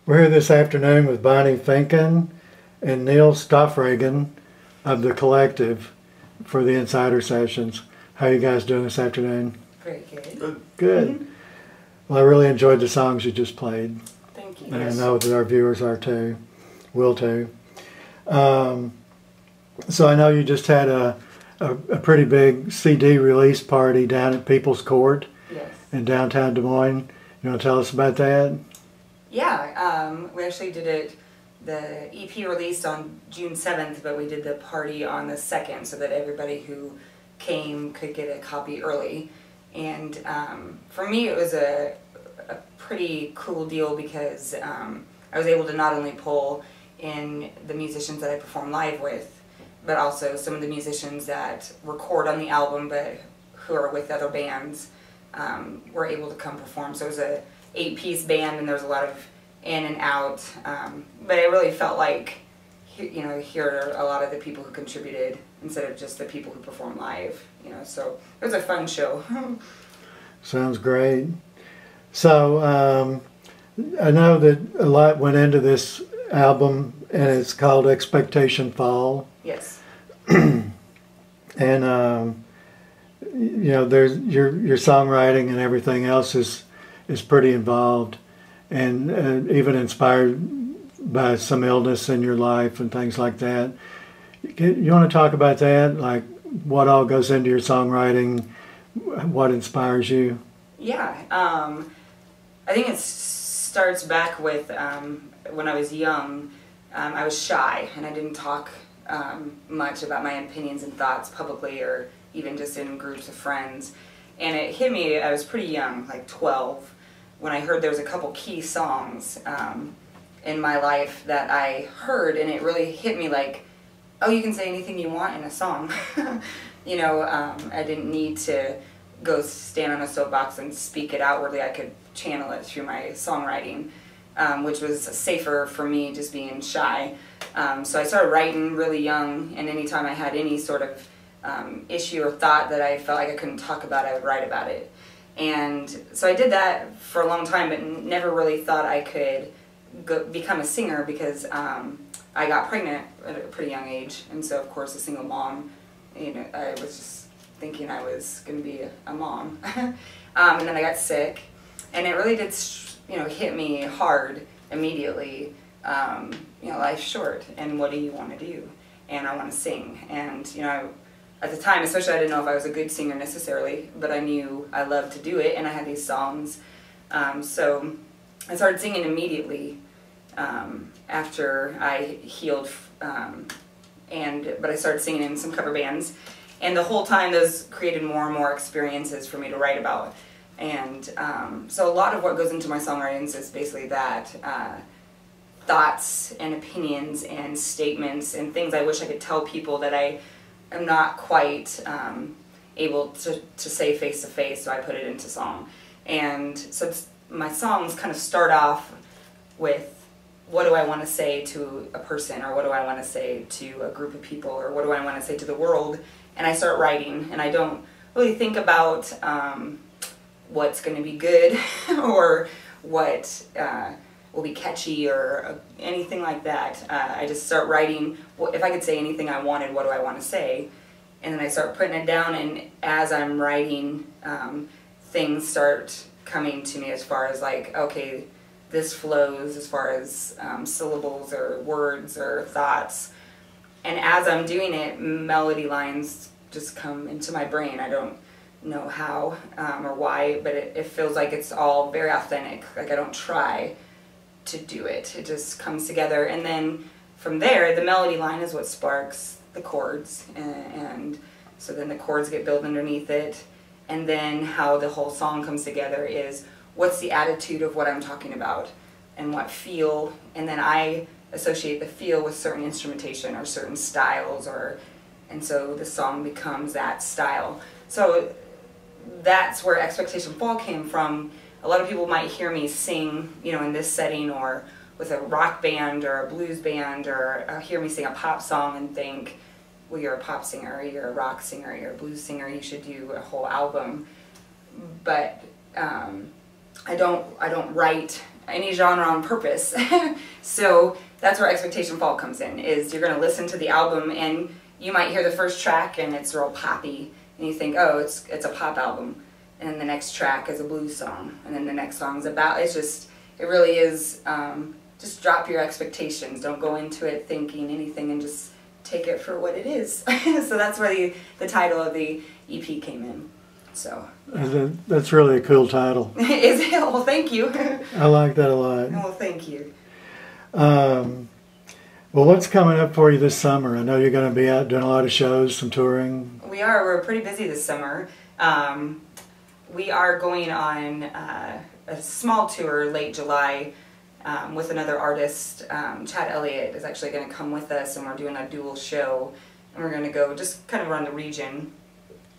We're here this afternoon with Bonne Finken and Neil Stoffragan of the Collective for the Insider Sessions. How are you guys doing this afternoon? Very good. Good. Well, I really enjoyed the songs you just played. Thank you. And I know that our viewers are too, will too. So I know you just had a pretty big CD release party down at People's Court in downtown Des Moines. You want to tell us about that? Yeah, we actually did it, the EP released on June 7th, but we did the party on the 2nd so that everybody who came could get a copy early. And for me it was a pretty cool deal because I was able to not only pull in the musicians that I perform live with, but also some of the musicians that record on the album but who are with other bands were able to come perform. So it was a 8-piece band and there was a lot of in and out, but it really felt like, you know, here are a lot of the people who contributed instead of just the people who perform live, you know, so it was a fun show. Sounds great. So I know that a lot went into this album and it's called Expectation Fall. Yes. And you know, there's your songwriting and everything else is pretty involved and even inspired by some illness in your life and things like that. You want to talk about that, like what all goes into your songwriting, what inspires you? Yeah, I think it starts back with when I was young. I was shy and I didn't talk much about my opinions and thoughts publicly or even just in groups of friends. And it hit me, I was pretty young, like 12, when I heard there was a couple key songs in my life that I heard, and it really hit me like, oh, you can say anything you want in a song. You know, I didn't need to go stand on a soapbox and speak it outwardly. I could channel it through my songwriting, which was safer for me just being shy. So I started writing really young, and anytime I had any sort of issue or thought that I felt like I couldn't talk about, I would write about it. And so I did that for a long time, but never really thought I could become a singer because I got pregnant at a pretty young age, and so of course a single mom, you know, I was just thinking I was going to be a mom. And then I got sick, and it really did, you know, hit me hard immediately. You know, life's short, and what do you want to do? And I want to sing, and you know, at the time, especially, I didn't know if I was a good singer necessarily, but I knew I loved to do it, and I had these songs. So I started singing immediately after I healed, but I started singing in some cover bands, and the whole time those created more and more experiences for me to write about. And so a lot of what goes into my songwritings is basically that, thoughts and opinions and statements and things I wish I could tell people that I am not quite able to say face to face, so I put it into song. And so my songs kind of start off with, what do I want to say to a person, or what do I want to say to a group of people, or what do I want to say to the world? And I start writing, and I don't really think about what's going to be good or what will be catchy or anything like that. I just start writing. If I could say anything I wanted, what do I want to say? And then I start putting it down, and as I'm writing, things start coming to me as far as like, okay, this flows as far as syllables or words or thoughts. And as I'm doing it, melody lines just come into my brain. I don't know how or why, but it feels like it's all very authentic. Like I don't try to do it. It just comes together, and then from there the melody line is what sparks the chords, and so then the chords get built underneath it, and then how the whole song comes together is what's the attitude of what I'm talking about and what feel, and then I associate the feel with certain instrumentation or certain styles, and so the song becomes that style. So that's where Expectation Fall came from. A lot of people might hear me sing, you know, in this setting or with a rock band or a blues band, or hear me sing a pop song and think, well, you're a pop singer, you're a rock singer, you're a blues singer, you should do a whole album. But I don't write any genre on purpose. So that's where Expectation Fall comes in, is you're going to listen to the album and you might hear the first track and it's real poppy and you think, oh, it's a pop album. And then the next track is a blues song, and then the next song's about, it really is, just drop your expectations. Don't go into it thinking anything and just take it for what it is. So that's where the title of the EP came in. So that's really a cool title. Is it? Well, thank you. I like that a lot. Well, thank you. Well, what's coming up for you this summer? I know you're going to be out doing a lot of shows, some touring. We are. We're pretty busy this summer. We are going on a small tour late July with another artist. Chad Elliott is actually going to come with us, and we're doing a dual show. And we're going to go just kind of around the region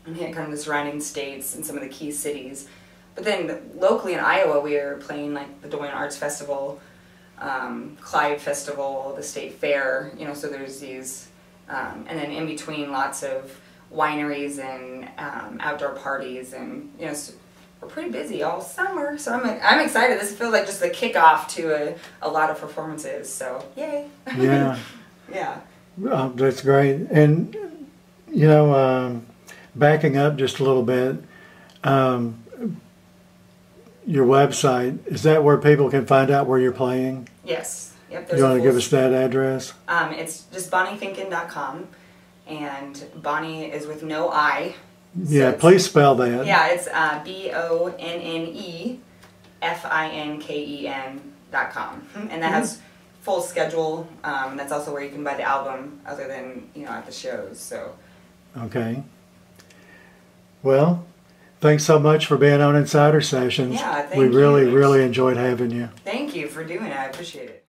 and hit kind of the surrounding states and some of the key cities. But then locally in Iowa, we are playing like the Des Moines Arts Festival, Clyde Festival, the State Fair. You know, so there's these, and then in between, lots of wineries and outdoor parties, and you know, so we're pretty busy all summer. So I'm excited. This feels like just the kickoff to a lot of performances. So yay! Yeah, yeah. That's great. And you know, backing up just a little bit, your website, is that where people can find out where you're playing? Yes. Yep. You want to give us that address? It's just bonniefinken.com. And Bonnie is with no I. So yeah, please spell that. Yeah, it's BonneFinken.com. And that has full schedule. That's also where you can buy the album other than, you know, at the shows. So. Okay. Well, thanks so much for being on Insider Sessions. Yeah, thank you. We you. really enjoyed having you. Thank you for doing it. I appreciate it.